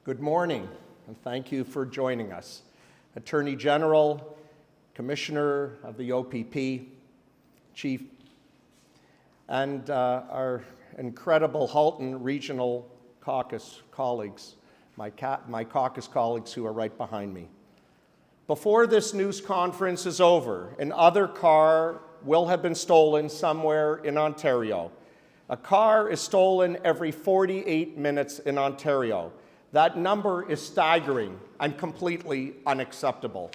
Good morning, and thank you for joining us. Attorney General, Commissioner of the OPP, Chief, and our incredible Halton Regional Caucus colleagues, my caucus colleagues who are right behind me. Before this news conference is over, another car will have been stolen somewhere in Ontario. A car is stolen every 48 minutes in Ontario. That number is staggering and completely unacceptable.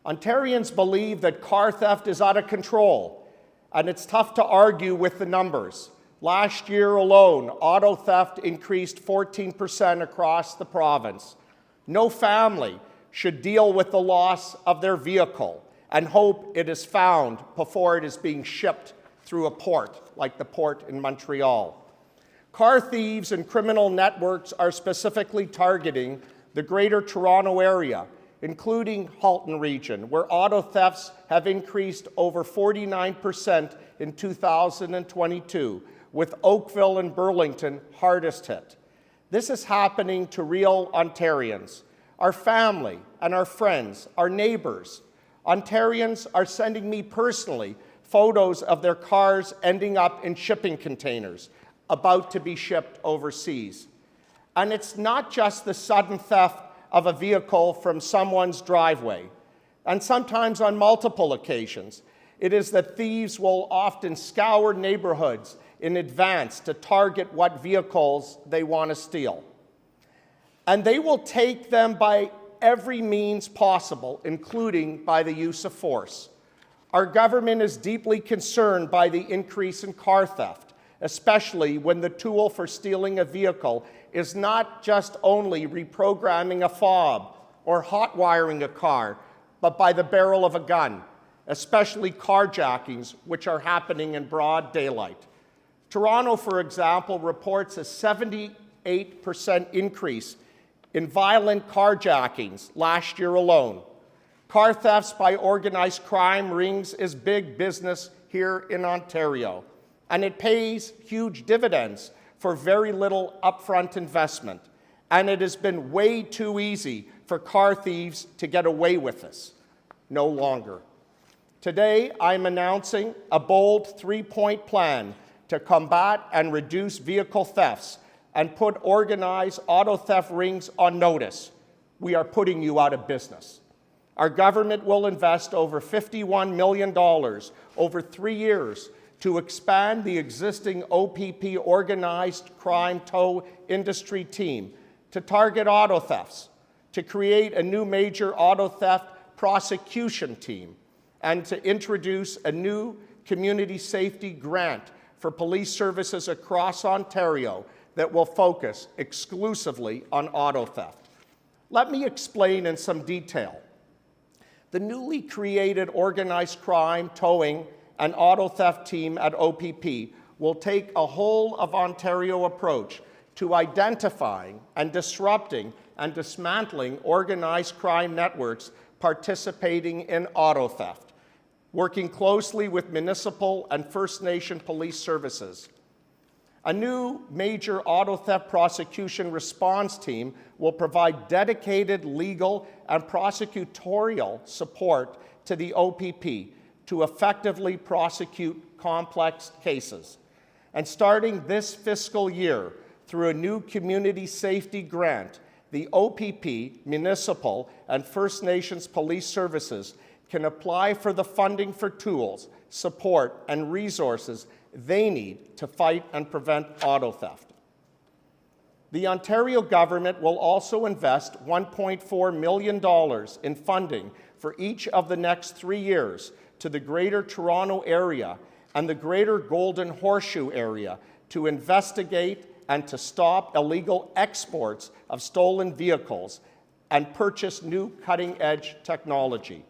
Ontarians believe that car theft is out of control, and it's tough to argue with the numbers. Last year alone, auto theft increased 14% across the province. No family should deal with the loss of their vehicle and hope it is found before it is being shipped through a port, like the port in Montreal. Car thieves and criminal networks are specifically targeting the Greater Toronto Area, including Halton Region, where auto thefts have increased over 49% in 2022, with Oakville and Burlington hardest hit. This is happening to real Ontarians, our family and our friends, our neighbors. Ontarians are sending me personally photos of their cars ending up in shipping containers, about to be shipped overseas. And it's not just the sudden theft of a vehicle from someone's driveway, and sometimes on multiple occasions. It is that thieves will often scour neighborhoods in advance to target what vehicles they want to steal. And they will take them by every means possible, including by the use of force. Our government is deeply concerned by the increase in car theft, especially when the tool for stealing a vehicle is not just only reprogramming a fob or hot-wiring a car, but by the barrel of a gun, especially carjackings, which are happening in broad daylight. Toronto, for example, reports a 78% increase in violent carjackings last year alone. Car thefts by organized crime rings is big business here in Ontario, and it pays huge dividends for very little upfront investment. And it has been way too easy for car thieves to get away with this. No longer. Today, I'm announcing a bold three-point plan to combat and reduce vehicle thefts and put organized auto theft rings on notice. We are putting you out of business. Our government will invest over $51 million over 3 years to expand the existing OPP organized crime tow industry team to target auto thefts, to create a new major auto theft prosecution team, and to introduce a new community safety grant for police services across Ontario that will focus exclusively on auto theft. Let me explain in some detail. The newly created organized crime towing and auto theft team at OPP will take a whole of Ontario approach to identifying and disrupting and dismantling organized crime networks participating in auto theft, working closely with municipal and First Nation police services. A new major auto theft prosecution response team will provide dedicated legal and prosecutorial support to the OPP to effectively prosecute complex cases. And starting this fiscal year, through a new community safety grant, the OPP, municipal, and First Nations police services can apply for the funding for tools, support, and resources they need to fight and prevent auto theft. The Ontario government will also invest $1.4 million in funding for each of the next 3 years to the Greater Toronto Area and the Greater Golden Horseshoe Area to investigate and to stop illegal exports of stolen vehicles and purchase new cutting-edge technology.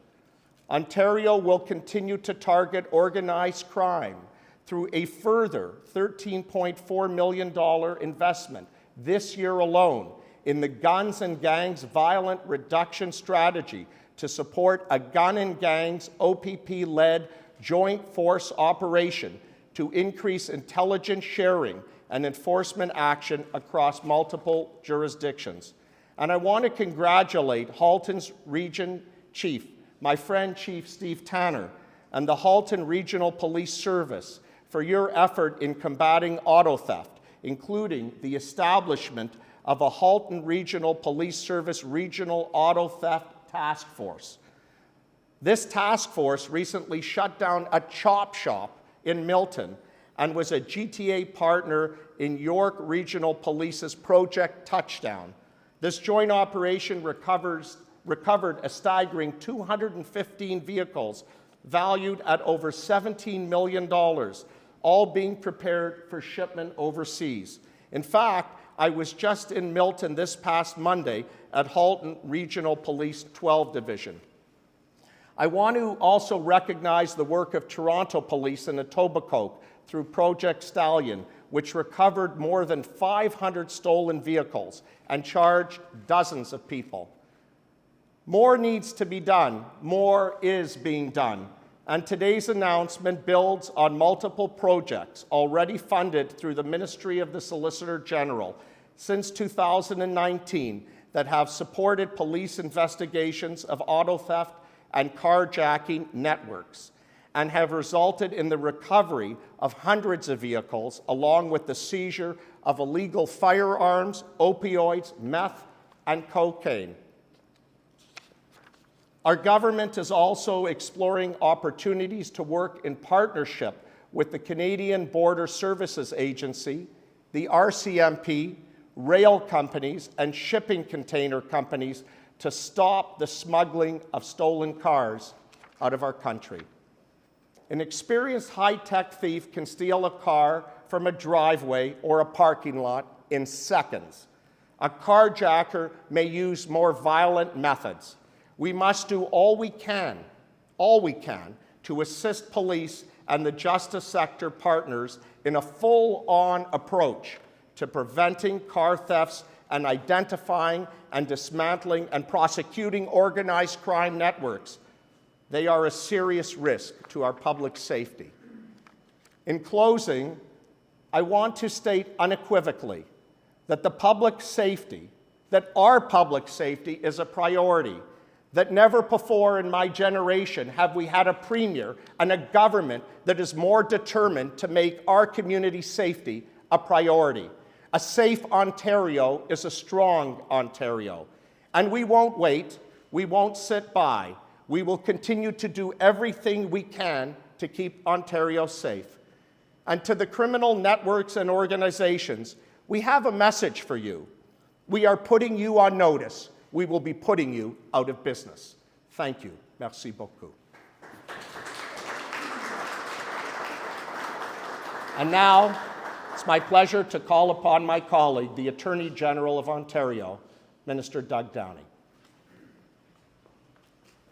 Ontario will continue to target organized crime through a further $13.4 million investment this year alone in the Guns and Gangs Violent Reduction Strategy to support a gun and gangs OPP-led joint force operation to increase intelligence sharing and enforcement action across multiple jurisdictions. And I want to congratulate Halton's Region Chief, my friend Chief Steve Tanner, and the Halton Regional Police Service for your effort in combating auto theft, including the establishment of a Halton Regional Police Service Regional Auto Theft Task Force. This task force recently shut down a chop shop in Milton and was a GTA partner in York Regional Police's Project Touchdown. This joint operation recovered a staggering 215 vehicles valued at over $17 million, all being prepared for shipment overseas. In fact, I was just in Milton this past Monday at Halton Regional Police 12 Division. I want to also recognize the work of Toronto Police in Etobicoke through Project Stallion, which recovered more than 500 stolen vehicles and charged dozens of people. More needs to be done. More is being done. And today's announcement builds on multiple projects already funded through the Ministry of the Solicitor General since 2019 that have supported police investigations of auto theft and carjacking networks and have resulted in the recovery of hundreds of vehicles along with the seizure of illegal firearms, opioids, meth, and cocaine. Our government is also exploring opportunities to work in partnership with the Canadian Border Services Agency, the RCMP, rail companies, and shipping container companies to stop the smuggling of stolen cars out of our country. An experienced high-tech thief can steal a car from a driveway or a parking lot in seconds. A carjacker may use more violent methods. We must do all we can to assist police and the justice sector partners in a full-on approach to preventing car thefts and identifying and dismantling and prosecuting organized crime networks. They are a serious risk to our public safety. In closing, I want to state unequivocally that our public safety is a priority, that never before in my generation have we had a premier and a government that is more determined to make our community safety a priority. A safe Ontario is a strong Ontario. And we won't wait, we won't sit by. We will continue to do everything we can to keep Ontario safe. And to the criminal networks and organizations, we have a message for you. We are putting you on notice. We will be putting you out of business. Thank you. Merci beaucoup. And now, it's my pleasure to call upon my colleague, the Attorney General of Ontario, Minister Doug Downey.